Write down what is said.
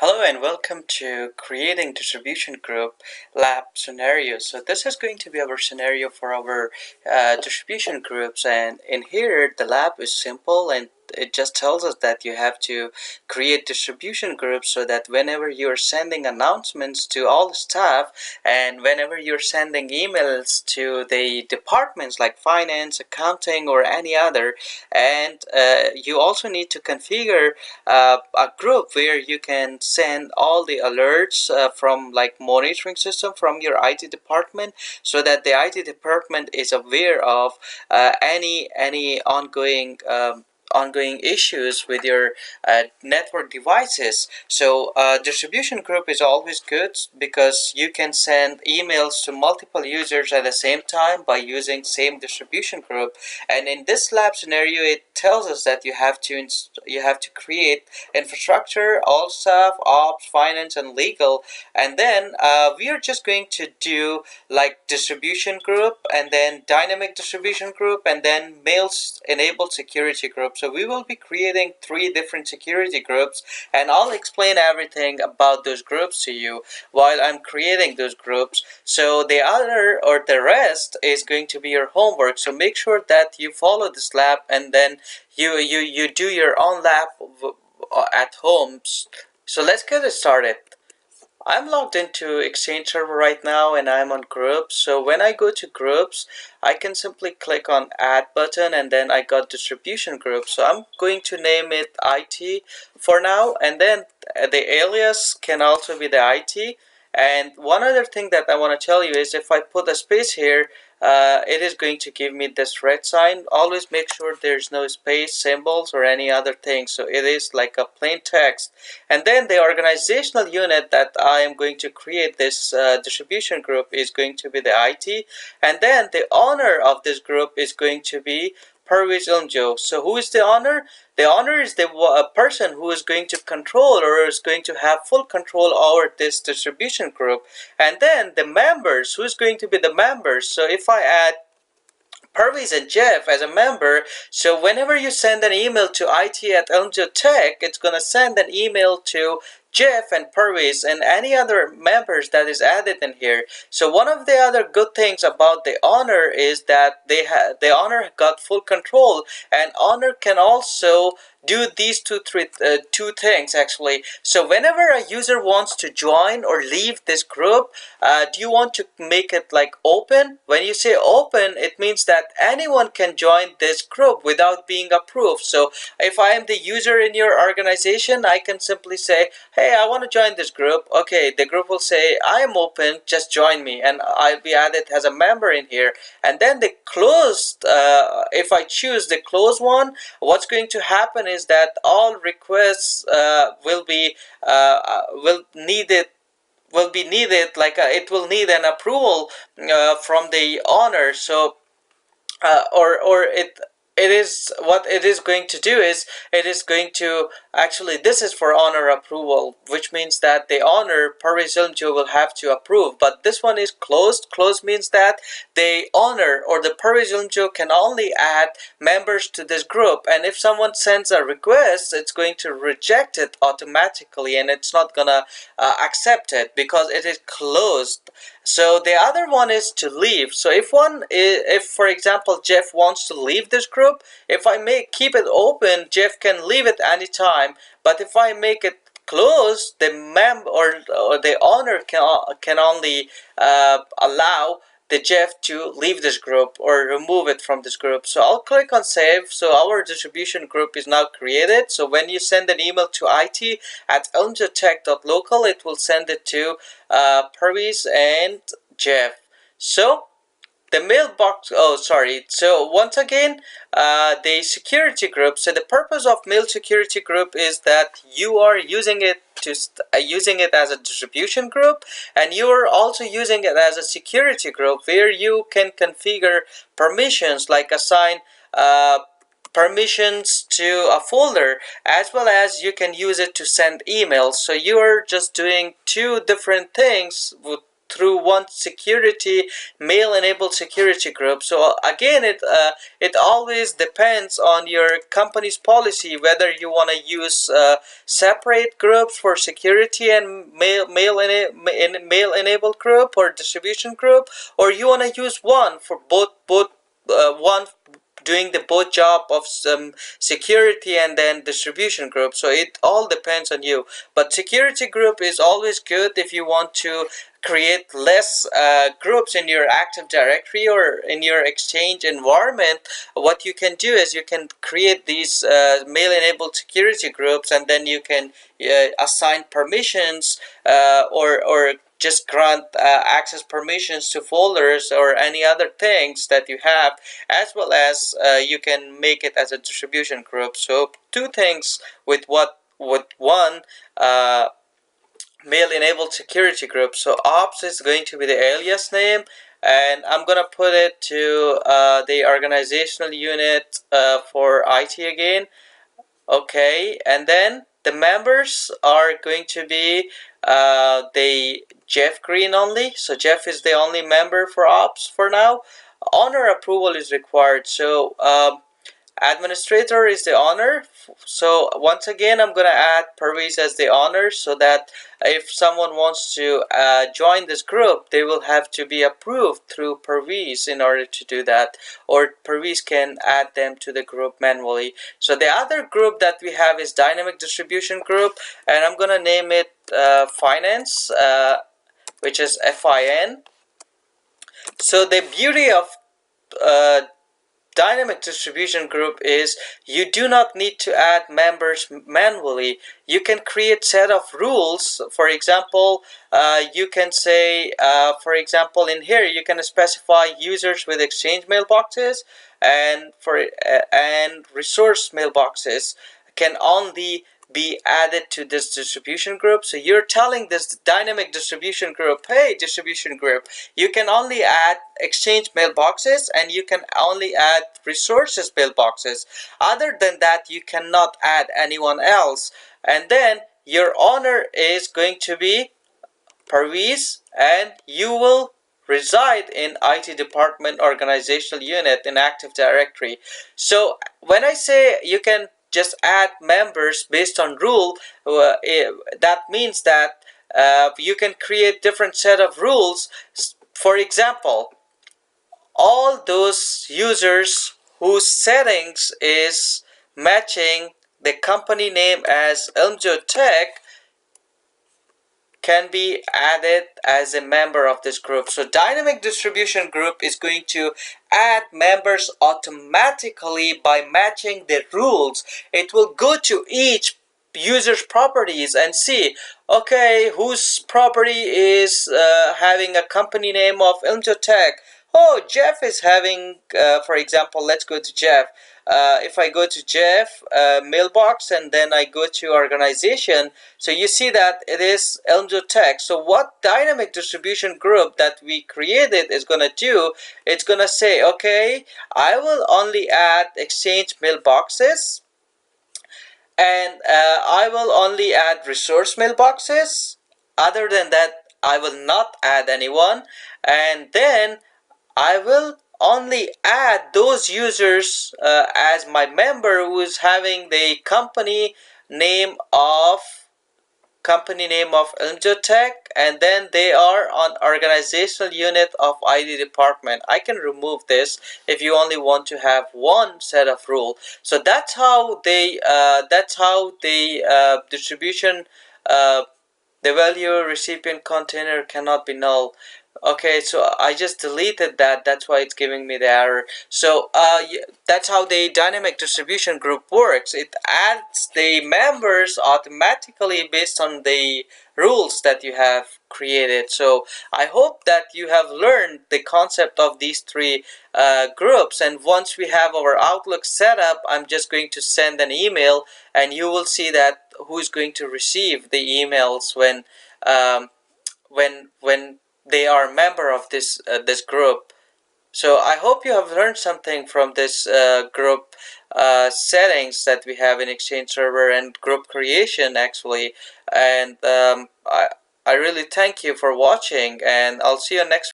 Hello and welcome to Creating Distribution Group Lab Scenario. So this is going to be our scenario for our distribution groups, and in here the lab is simple and it just tells us that you have to create distribution groups so that whenever you're sending announcements to all the staff and whenever you're sending emails to the departments like finance, accounting, or any other, and you also need to configure a group where you can send all the alerts from like monitoring system from your IT department, so that the IT department is aware of any ongoing issues with your network devices. So distribution group is always good because you can send emails to multiple users at the same time by using same distribution group. And in this lab scenario, it tells us that you have to create infrastructure, all staff, ops, finance, and legal. And then we are just going to do like distribution group and then dynamic distribution group and then mails enabled security group. So we will be creating three different security groups, and I'll explain everything about those groups to you while I'm creating those groups. So the other or the rest is going to be your homework. So make sure that you follow this lab and then you do your own lab at home. So let's get it started. I'm logged into Exchange server right now and I'm on groups. So when I go to groups, I can simply click on add button and then I got distribution group. So I'm going to name it IT for now, and then the alias can also be the IT. And one other thing that I want to tell you is if I put a space here, it is going to give me this red sign. Always make sure there's no space, symbols, or any other thing. So it is like a plain text. And then the organizational unit that I am going to create this distribution group is going to be the IT. And then the owner of this group is going to be Parviz Ilmjo. So who is the owner? The owner is the person who is going to control or is going to have full control over this distribution group. And then the members, who is going to be the members? So if I add Parviz and Jeff as a member, so whenever you send an email to IT at Elmjo Tech, it's going to send an email to Jeff and Parviz and any other members that is added in here. So one of the other good things about the owner is that the owner got full control, and owner can also do these two things actually. So whenever a user wants to join or leave this group, do you want to make it like open? When you say open, it means that anyone can join this group without being approved. So if I am the user in your organization, I can simply say, hey, I want to join this group. Okay, the group will say, I am open, just join me, and I'll be added as a member in here. And then the closed, if I choose the closed one, what's going to happen is that all requests will need it will be needed, like it will need an approval from the owner. So or it is what it is going to do is it is going to actually, this is for owner approval, which means that the owner Parviz Ilmjo will have to approve. But this one is closed. Closed means that the owner or the Parviz Ilmjo can only add members to this group, and if someone sends a request, it's going to reject it automatically and it's not gonna accept it because it is closed. So the other one is to leave. So if for example Jeff wants to leave this group, if I keep it open, Jeff can leave it anytime. But if I make it closed, the or the owner can only allow the Jeff to leave this group or remove it from this group. So I'll click on save. So our distribution group is now created. So when you send an email to IT at elmjotech.local, it will send it to Parviz and Jeff. So the mailbox, oh sorry, so once again, the security group. So the purpose of mail security group is that you are using it as a distribution group, and you are also using it as a security group where you can configure permissions, like assign permissions to a folder, as well as you can use it to send emails. So you are just doing two different things through one security mail enabled security group. So again, it always depends on your company's policy whether you want to use separate groups for security and mail enabled group or distribution group, or you want to use one for both one doing the both job of some security and then distribution group. So it all depends on you, but security group is always good if you want to create less groups in your Active Directory or in your Exchange environment. What you can do is you can create these mail enabled security groups, and then you can assign permissions or just grant access permissions to folders or any other things that you have, as well as you can make it as a distribution group. So two things with one mail enabled security group. So ops is going to be the alias name, and I'm gonna put it to the organizational unit for IT again. Okay, and then the members are going to be the Jeff Green only. So Jeff is the only member for ops for now. Owner approval is required. So administrator is the owner. So once again, I'm gonna add Parviz as the owner, so that if someone wants to join this group, they will have to be approved through Parviz in order to do that, or Parviz can add them to the group manually. So the other group that we have is dynamic distribution group, and I'm gonna name it finance, which is FIN. So the beauty of dynamic distribution group is you do not need to add members manually. You can create set of rules. For example, you can say, for example, in here you can specify users with Exchange mailboxes and resource mailboxes can only be added to this distribution group. So you're telling this dynamic distribution group, hey distribution group, you can only add Exchange mailboxes and you can only add resources mailboxes. Other than that, you cannot add anyone else. And then your owner is going to be Parviz, and you will reside in IT department organizational unit in Active Directory. So when I say you can just add members based on rule, that means that you can create different set of rules. For example, all those users whose settings is matching the company name as Elmjo Tech can be added as a member of this group. So dynamic distribution group is going to add members automatically by matching the rules. It will go to each user's properties and see, okay, whose property is having a company name of Elmjo Tech. Oh, Jeff is having, for example, let's go to Jeff. If I go to Jeff mailbox and then I go to organization, so you see that it is Elmjo Tech. So what dynamic distribution group that we created is going to do, it's going to say, okay, I will only add Exchange mailboxes, and I will only add resource mailboxes. Other than that, I will not add anyone, and then I will only add those users as my member who is having the company name of Elmjo Tech, and then they are on organizational unit of ID department. I can remove this if you only want to have one set of rule. So that's how the distribution, the value recipient container cannot be null. Okay, so I just deleted that. That's why it's giving me the error. So that's how the dynamic distribution group works. It adds the members automatically based on the rules that you have created. So I hope that you have learned the concept of these three groups. And once we have our Outlook set up, I'm just going to send an email, and you will see that who is going to receive the emails when they are a member of this group. So I hope you have learned something from this group settings that we have in Exchange Server and group creation actually. And I really thank you for watching, and I'll see you next